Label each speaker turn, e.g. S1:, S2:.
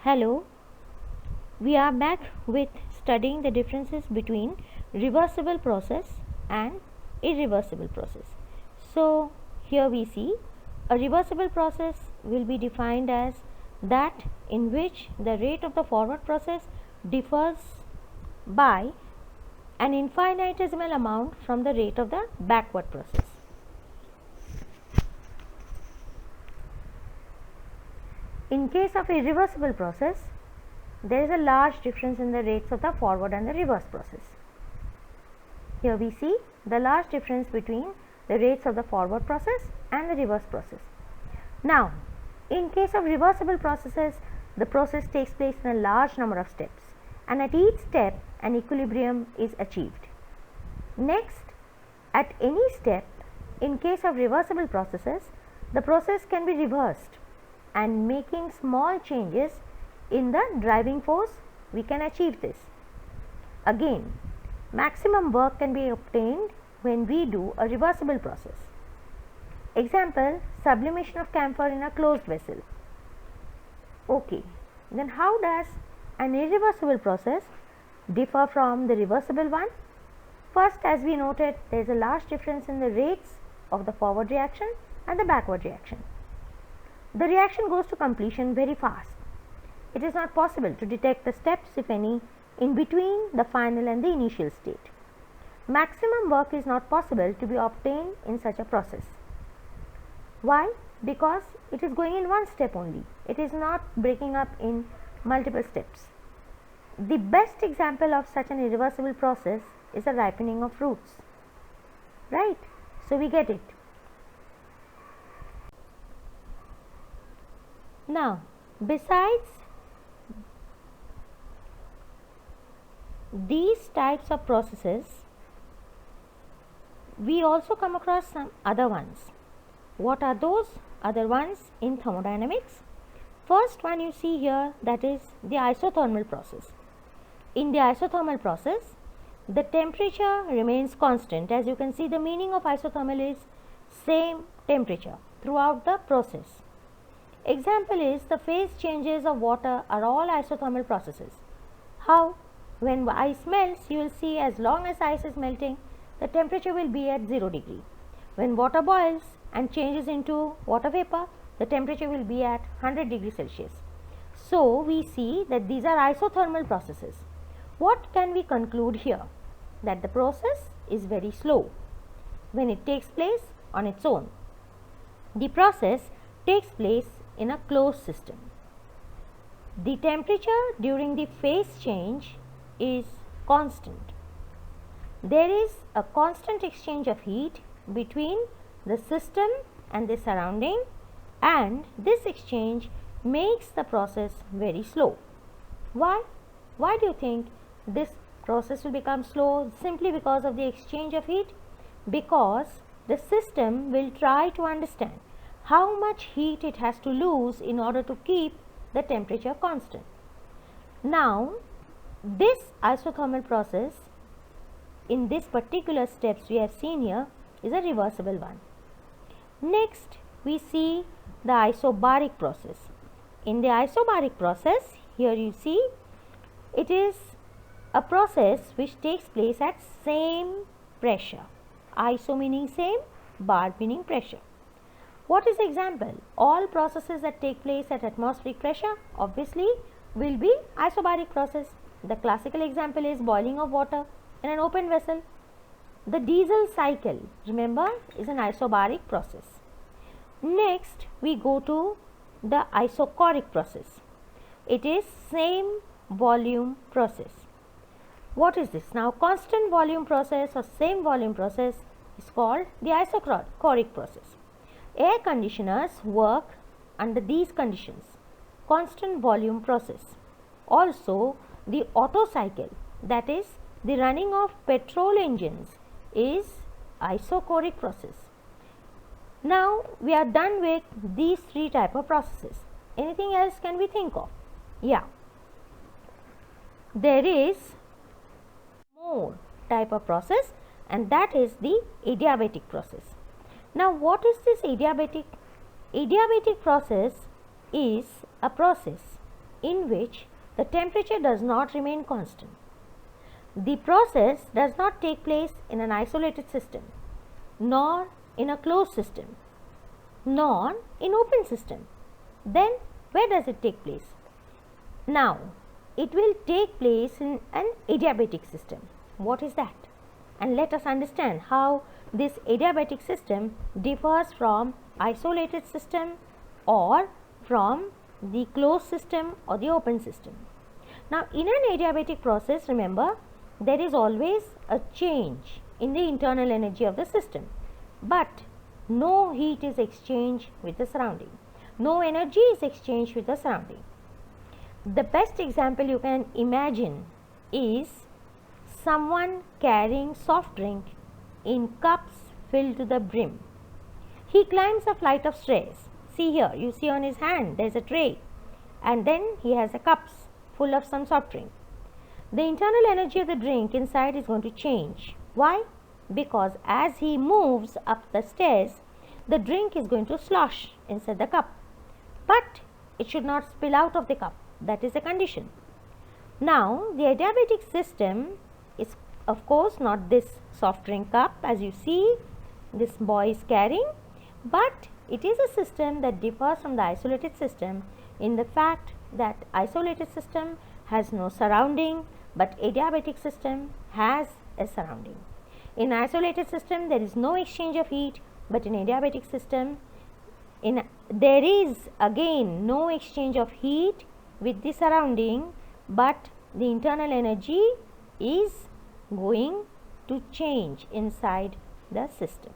S1: Hello, we are back with studying the differences between reversible process and irreversible process. So, here we see a reversible process will be defined as that in which the rate of the forward process differs by an infinitesimal amount from the rate of the backward process. In case of irreversible process, there is a large difference in the rates of the forward and the reverse process. Here we see the large difference between the rates of the forward process and the reverse process. Now, in case of reversible processes, the process takes place in a large number of steps, and at each step an equilibrium is achieved. Next, at any step, in case of reversible processes, the process can be reversed, and making small changes in the driving force, we can achieve this. Again, maximum work can be obtained when we do a reversible process. Example, sublimation of camphor in a closed vessel. Okay, then how does an irreversible process differ from the reversible one? First, as we noted, there is a large difference in the rates of the forward reaction and the backward reaction. The reaction goes to completion very fast. It is not possible to detect the steps, if any, in between the final and the initial state. Maximum work is not possible to be obtained in such a process. Why? Because it is going in one step only. It is not breaking up in multiple steps. The best example of such an irreversible process is the ripening of fruits. Right? So we get it. Now, besides these types of processes, we also come across some other ones. What are those other ones in thermodynamics? First one you see here, that is the isothermal process. In the isothermal process, the temperature remains constant. As you can see, the meaning of isothermal is same temperature throughout the process. Example is the phase changes of water are all isothermal processes. How? When ice melts, you will see as long as ice is melting, the temperature will be at 0 degree. When water boils and changes into water vapor, the temperature will be at 100 degrees Celsius. So, we see that these are isothermal processes. What can we conclude here? That the process is very slow when it takes place on its own. The process takes place in a closed system. The temperature during the phase change is constant. There is a constant exchange of heat between the system and the surrounding, and this exchange makes the process very slow. Why? Why do you think this process will become slow? Simply because of the exchange of heat? Because the system will try to understand how much heat it has to lose in order to keep the temperature constant. Now, this isothermal process in this particular steps we have seen here is a reversible one. Next, we see the isobaric process. In the isobaric process, here you see it is a process which takes place at same pressure. Iso meaning same, bar meaning pressure. What is the example? All processes that take place at atmospheric pressure obviously will be isobaric process. The classical example is boiling of water in an open vessel. The diesel cycle, remember, is an isobaric process. Next, we go to the isochoric process. It is same volume process. What is this? Now, constant volume process or same volume process is called the isochoric process. Air conditioners work under these conditions, constant volume process. Also, the Otto cycle, that is the running of petrol engines, is isochoric process. Now, we are done with these three type of processes. Anything else can we think of? Yeah. There is more type of process, and that is the adiabatic process. Now, what is this adiabatic? Adiabatic process is a process in which the temperature does not remain constant. The process does not take place in an isolated system, nor in a closed system, nor in open system. Then where does it take place? Now, it will take place in an adiabatic system. What is that? And let us understand how this adiabatic system differs from isolated system or from the closed system or the open system. Now, in an adiabatic process, remember, there is always a change in the internal energy of the system, but no heat is exchanged with the surrounding. No energy is exchanged with the surrounding. The best example you can imagine is someone carrying soft drink in cups filled to the brim. He climbs a flight of stairs. See here, you see on his hand there is a tray, and then he has a cups full of some soft drink. The internal energy of the drink inside is going to change. Why? Because as he moves up the stairs, the drink is going to slosh inside the cup, but it should not spill out of the cup. That is a condition. Now, the adiabatic system is of course not this soft drink cup as you see this boy is carrying, but it is a system that differs from the isolated system in the fact that isolated system has no surrounding, but adiabatic system has a surrounding. In isolated system there is no exchange of heat, but in adiabatic system there is again no exchange of heat with the surrounding, but the internal energy is going to change inside the system.